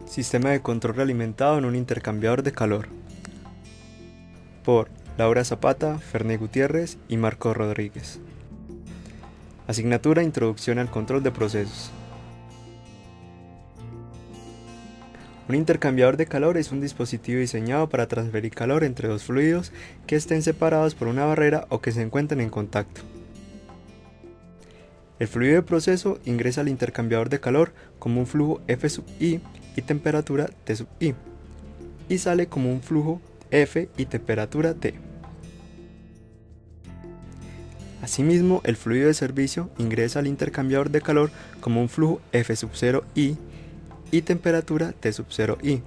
Sistema de control realimentado en un intercambiador de calor. Por Laura Zapata, Ferné Gutiérrez y Marco Rodríguez. Asignatura Introducción al control de procesos. Un intercambiador de calor es un dispositivo diseñado para transferir calor entre dos fluidos que estén separados por una barrera o que se encuentren en contacto. El fluido de proceso ingresa al intercambiador de calor como un flujo F(I) y temperatura T(I) y sale como un flujo F y temperatura T. Asimismo, el fluido de servicio ingresa al intercambiador de calor como un flujo F(0) y temperatura T(0)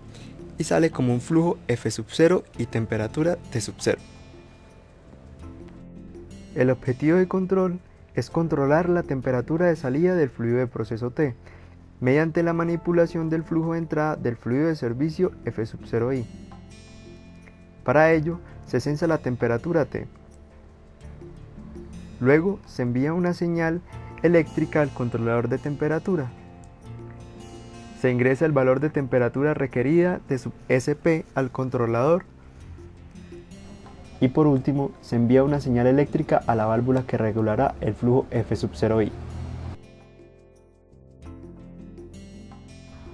y sale como un flujo F(0) y temperatura T(0). El objetivo de control es controlar la temperatura de salida del fluido de proceso T mediante la manipulación del flujo de entrada del fluido de servicio F(0). Para ello, se censa la temperatura T. Luego, se envía una señal eléctrica al controlador de temperatura. Se ingresa el valor de temperatura requerida de sub-SP al controlador. Y por último, se envía una señal eléctrica a la válvula que regulará el flujo F(0).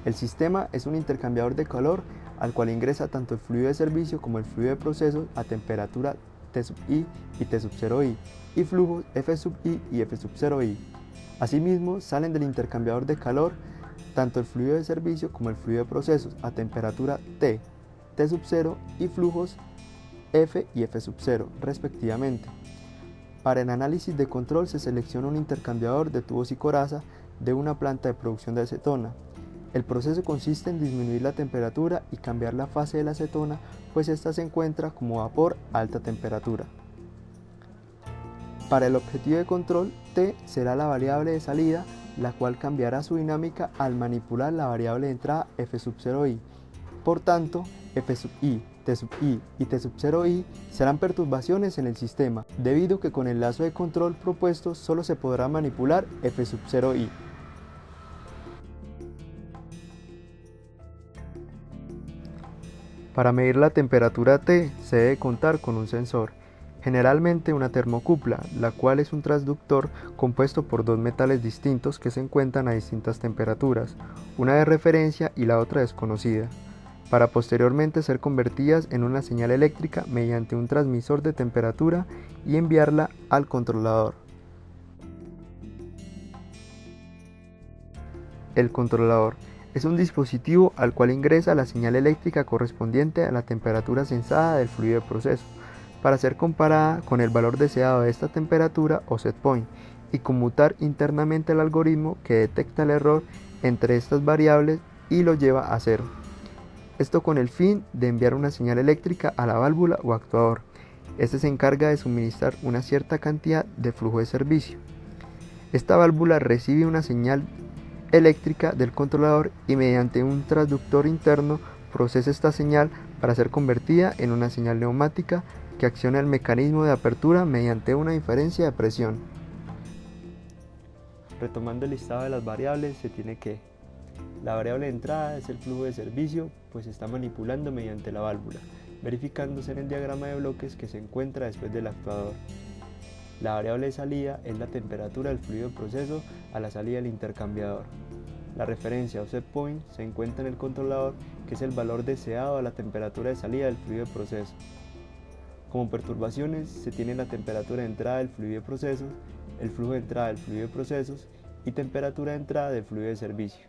El sistema es un intercambiador de calor al cual ingresa tanto el fluido de servicio como el fluido de proceso a temperatura T(I) y T(0) y flujos F(I) y F(0). Asimismo, salen del intercambiador de calor tanto el fluido de servicio como el fluido de procesos a temperatura T, T(0) y flujos F y F(0) respectivamente. Para el análisis de control se selecciona un intercambiador de tubos y coraza de una planta de producción de acetona. El proceso consiste en disminuir la temperatura y cambiar la fase de la acetona, pues ésta se encuentra como vapor a alta temperatura. Para el objetivo de control, T será la variable de salida, la cual cambiará su dinámica al manipular la variable de entrada F(0). Por tanto, F(I), T(I) y T(0) serán perturbaciones en el sistema, debido a que con el lazo de control propuesto solo se podrá manipular F(0). Para medir la temperatura T se debe contar con un sensor, generalmente una termocupla, la cual es un transductor compuesto por dos metales distintos que se encuentran a distintas temperaturas, una de referencia y la otra desconocida, para posteriormente ser convertidas en una señal eléctrica mediante un transmisor de temperatura y enviarla al controlador. El controlador es un dispositivo al cual ingresa la señal eléctrica correspondiente a la temperatura censada del fluido de proceso, para ser comparada con el valor deseado de esta temperatura o set point, y conmutar internamente el algoritmo que detecta el error entre estas variables y lo lleva a cero. Esto con el fin de enviar una señal eléctrica a la válvula o actuador. Este se encarga de suministrar una cierta cantidad de flujo de servicio. Esta válvula recibe una señal eléctrica del controlador y mediante un transductor interno procesa esta señal para ser convertida en una señal neumática que acciona el mecanismo de apertura mediante una diferencia de presión. Retomando el listado de las variables, se tiene que la variable de entrada es el flujo de servicio, pues se está manipulando mediante la válvula, verificándose en el diagrama de bloques que se encuentra después del actuador. La variable de salida es la temperatura del fluido de proceso a la salida del intercambiador. La referencia o set point se encuentra en el controlador, que es el valor deseado a la temperatura de salida del fluido de proceso. Como perturbaciones se tiene la temperatura de entrada del fluido de procesos, el flujo de entrada del fluido de procesos y temperatura de entrada del fluido de servicio.